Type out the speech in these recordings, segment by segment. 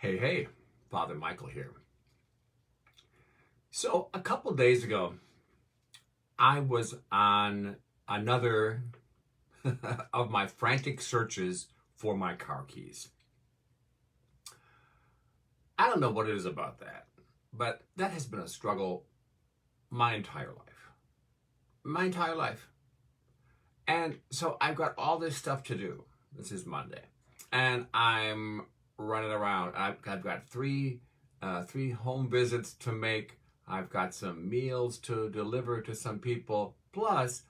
Hey, Father Michael here. So, a couple days ago, I was on another of my frantic searches for my car keys. I don't know what it is about that, but that has been a struggle my entire life. My entire life. And so I've got all this stuff to do. This is Monday. And I'm running around. I've got three home visits to make. I've got some meals to deliver to some people. Plus,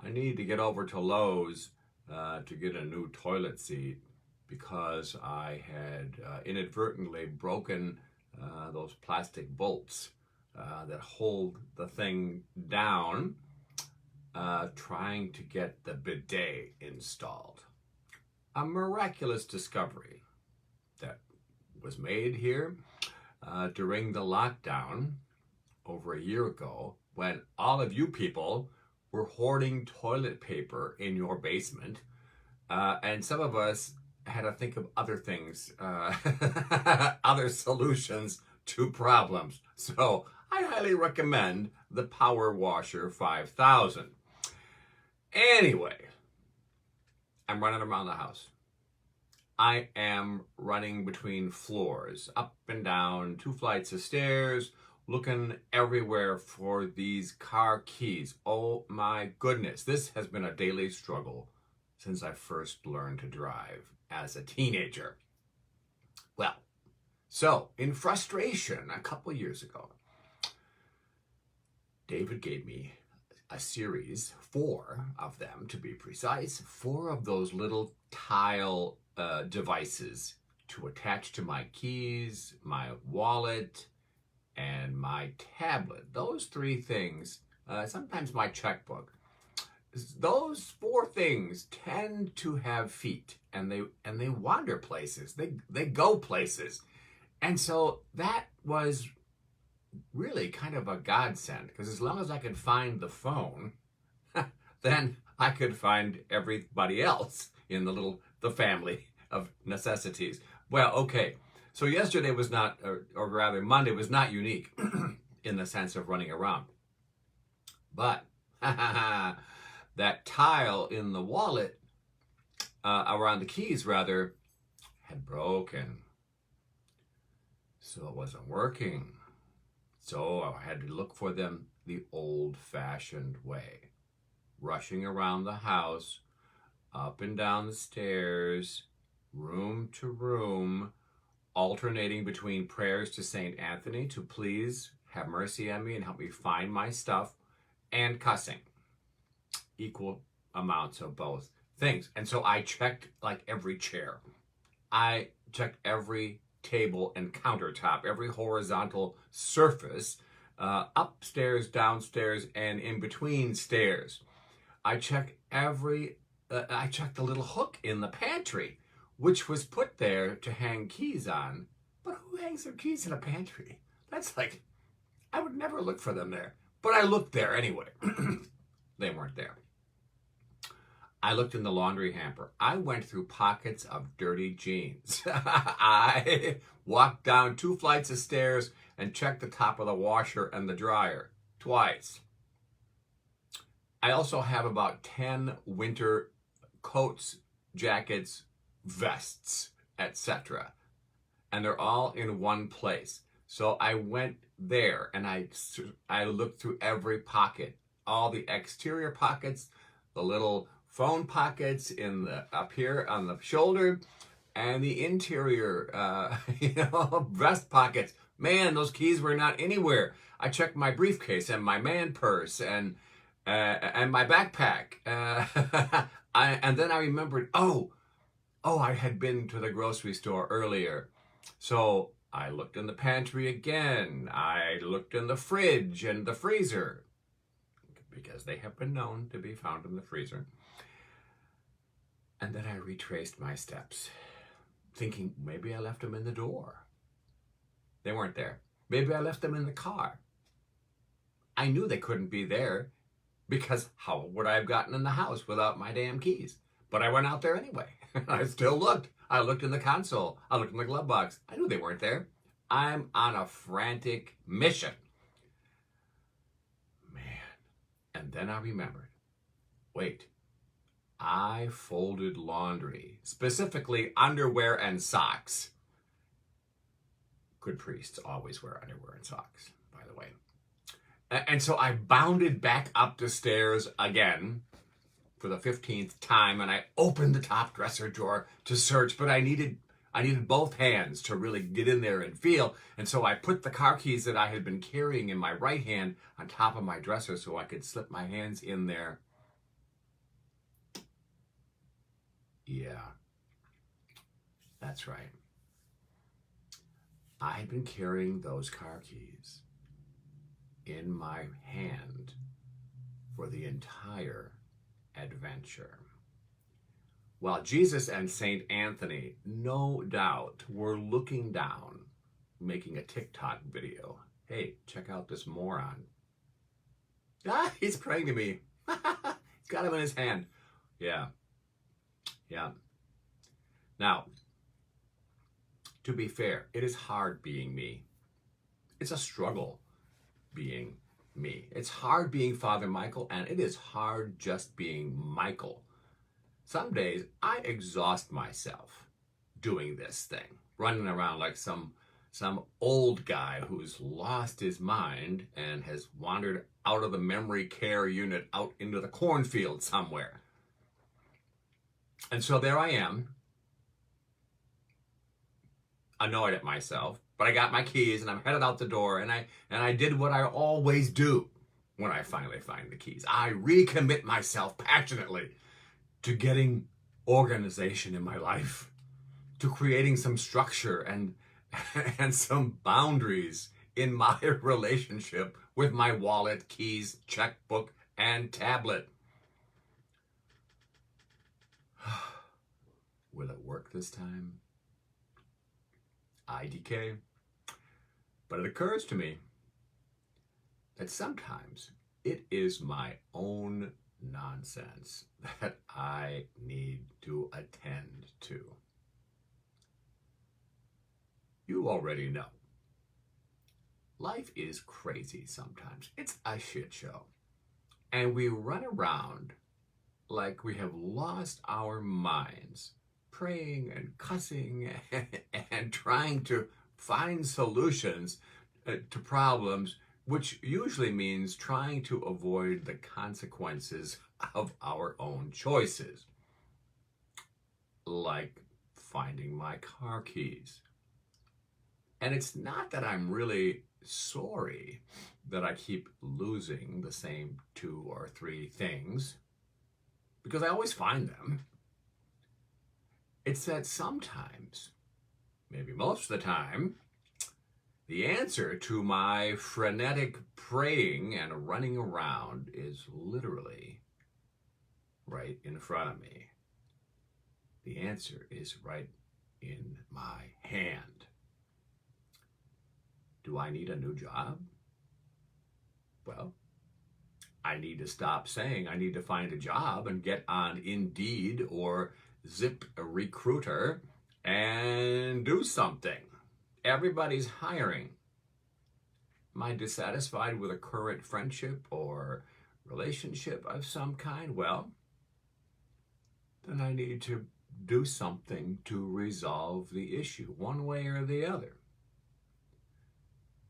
I need to get over to Lowe's to get a new toilet seat because I had inadvertently broken those plastic bolts that hold the thing down, trying to get the bidet installed. A miraculous discovery that was made here during the lockdown over a year ago when all of you people were hoarding toilet paper in your basement, and some of us had to think of other things, other solutions to problems. So I highly recommend the Power Washer 5000. Anyway, I'm running around the house. I am running between floors, up and down, 2 flights of stairs, looking everywhere for these car keys. Oh my goodness, this has been a daily struggle since I first learned to drive as a teenager. Well, so in frustration, a couple years ago, David gave me a series, 4 of them to be precise, 4 of those little tile devices to attach to my keys, my wallet, and my tablet. Those 3 things, sometimes my checkbook. Those 4 things tend to have feet, and they wander places. They go places. And so that was really kind of a godsend, because as long as I could find the phone, then I could find everybody else in the family of necessities. Well, okay. So yesterday was not, or rather Monday was not unique in the sense of running around. But that tile in the wallet, around the keys rather, had broken. So it wasn't working. So I had to look for them the old-fashioned way. Rushing around the house, up and down the stairs, room to room, alternating between prayers to St. Anthony to please have mercy on me and help me find my stuff, and cussing. Equal amounts of both things. And so I checked like every chair. I checked every table and countertop, every horizontal surface, upstairs, downstairs, and in between stairs. I checked I checked the little hook in the pantry, which was put there to hang keys on. But who hangs their keys in a pantry? That's like, I would never look for them there. But I looked there anyway. They weren't there. I looked in the laundry hamper. I went through pockets of dirty jeans. I walked down 2 flights of stairs and checked the top of the washer and the dryer twice. I also have about 10 winter coats, jackets, vests, etc. And they're all in one place. So I went there and I looked through every pocket, all the exterior pockets, the little phone pockets up here on the shoulder, and the interior, vest pockets. Man, those keys were not anywhere. I checked my briefcase and my man purse and my backpack. And then I remembered, I had been to the grocery store earlier. So I looked in the pantry again. I looked in the fridge and the freezer, because they have been known to be found in the freezer. And then I retraced my steps, thinking maybe I left them in the door. They weren't there. Maybe I left them in the car. I knew they couldn't be there, because how would I have gotten in the house without my damn keys? But I went out there anyway. I still looked. I looked in the console. I looked in the glove box. I knew they weren't there. I'm on a frantic mission. Man. And then I remembered, wait, I folded laundry, specifically underwear and socks. Good priests always wear underwear and socks, by the way. And so I bounded back up the stairs again for the 15th time, and I opened the top dresser drawer to search, but I needed both hands to really get in there and feel. And so I put the car keys that I had been carrying in my right hand on top of my dresser so I could slip my hands in there. Yeah, that's right. I had been carrying those car keys in my hand for the entire adventure. While Jesus and St. Anthony, no doubt, were looking down, making a TikTok video. Hey, check out this moron. Ah, he's praying to me. He's got him in his hand. Yeah. Now, to be fair, it is hard being me. It's a struggle being me. It's hard being Father Michael, and it is hard just being Michael. Some days I exhaust myself doing this thing, running around like some old guy who's lost his mind and has wandered out of the memory care unit out into the cornfield somewhere. And so there I am, annoyed at myself, but I got my keys and I'm headed out the door, and I did what I always do when I finally find the keys. I recommit myself passionately to getting organization in my life, to creating some structure and some boundaries in my relationship with my wallet, keys, checkbook, and tablet. Will it work this time? IDK. But it occurs to me that sometimes it is my own nonsense that I need to attend to. You already know. Life is crazy sometimes. It's a shit show. And we run around like we have lost our minds, praying and cussing and trying to find solutions to problems, which usually means trying to avoid the consequences of our own choices, like finding my car keys. And it's not that I'm really sorry that I keep losing the same 2 or 3 things, because I always find them. It's that sometimes, maybe most of the time, the answer to my frenetic praying and running around is literally right in front of me. The answer is right in my hand. Do I need a new job? Well, I need to stop saying I need to find a job and get on Indeed or Zip Recruiter and do something. Everybody's hiring. Am I dissatisfied with a current friendship or relationship of some kind? Well, then I need to do something to resolve the issue, one way or the other.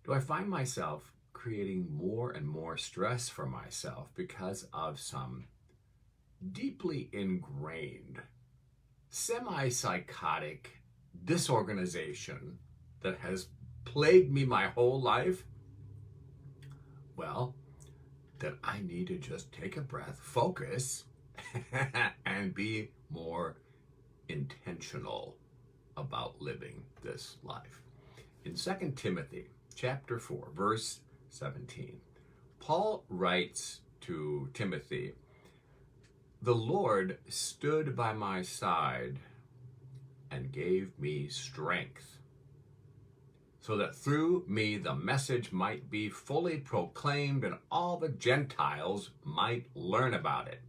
Do I find myself creating more and more stress for myself because of some deeply ingrained, semi-psychotic disorganization that has plagued me my whole life? Well, then I need to just take a breath, focus, and be more intentional about living this life. In 2 Timothy chapter 4, verse 17, Paul writes to Timothy, "The Lord stood by my side and gave me strength, so that through me the message might be fully proclaimed and all the Gentiles might learn about it.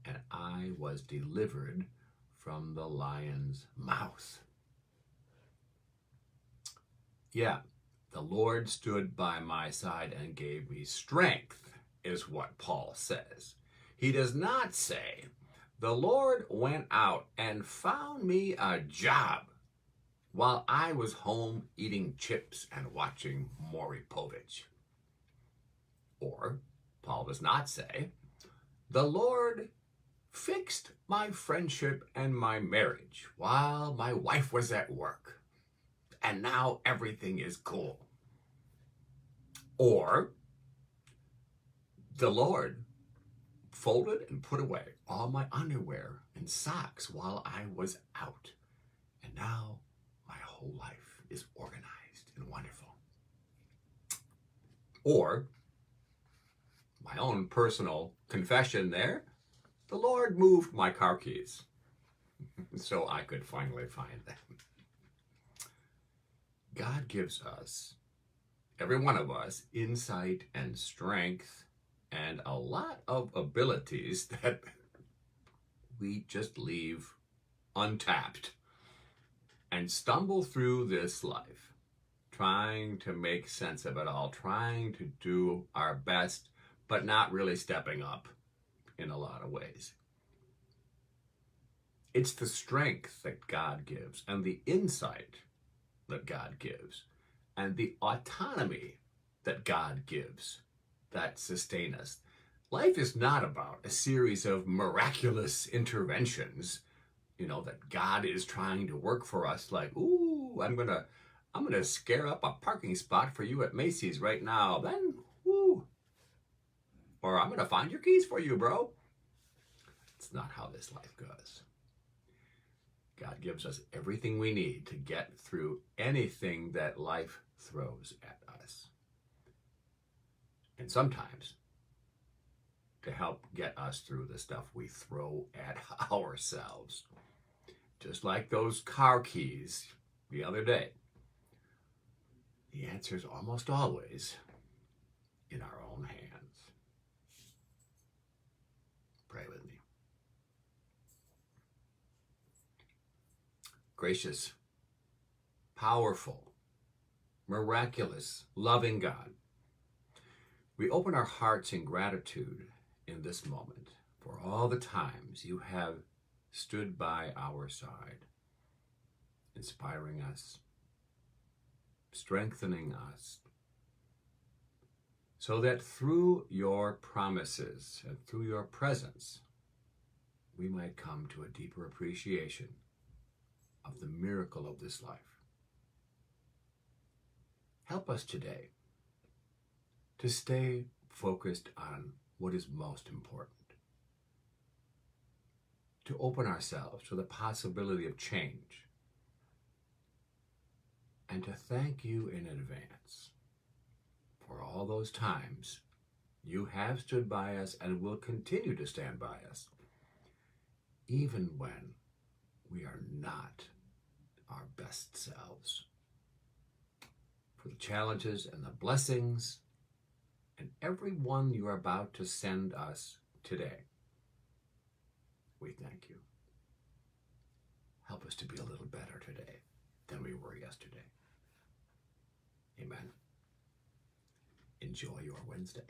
And I was delivered from the lion's mouth. Yeah, the Lord stood by my side and gave me strength, is what Paul says. He does not say, the Lord went out and found me a job while I was home eating chips and watching Maury Povich. Or, Paul does not say, the Lord fixed my friendship and my marriage while my wife was at work, and now everything is cool. Or, the Lord folded and put away all my underwear and socks while I was out, and now my whole life is organized and wonderful. Or, my own personal confession there, the Lord moved my car keys so I could finally find them. God gives us, every one of us, insight and strength and a lot of abilities that we just leave untapped and stumble through this life, trying to make sense of it all, trying to do our best, but not really stepping up in a lot of ways. It's the strength that God gives and the insight that God gives and the autonomy that God gives that sustain us. Life is not about a series of miraculous interventions, that God is trying to work for us like, ooh, I'm gonna scare up a parking spot for you at Macy's right now. Then, ooh. Or I'm gonna find your keys for you, bro. It's not how this life goes. God gives us everything we need to get through anything that life throws at us. And sometimes to help get us through the stuff we throw at ourselves. Just like those car keys the other day. The answer is almost always in our own hands. Pray with me. Gracious, powerful, miraculous, loving God, we open our hearts in gratitude in this moment for all the times you have stood by our side, inspiring us, strengthening us, so that through your promises and through your presence, we might come to a deeper appreciation of the miracle of this life. Help us today to stay focused on what is most important, to open ourselves to the possibility of change, and to thank you in advance for all those times you have stood by us and will continue to stand by us, even when we are not our best selves. For the challenges and the blessings and every one you are about to send us today, we thank you. Help us to be a little better today than we were yesterday. Amen. Enjoy your Wednesday.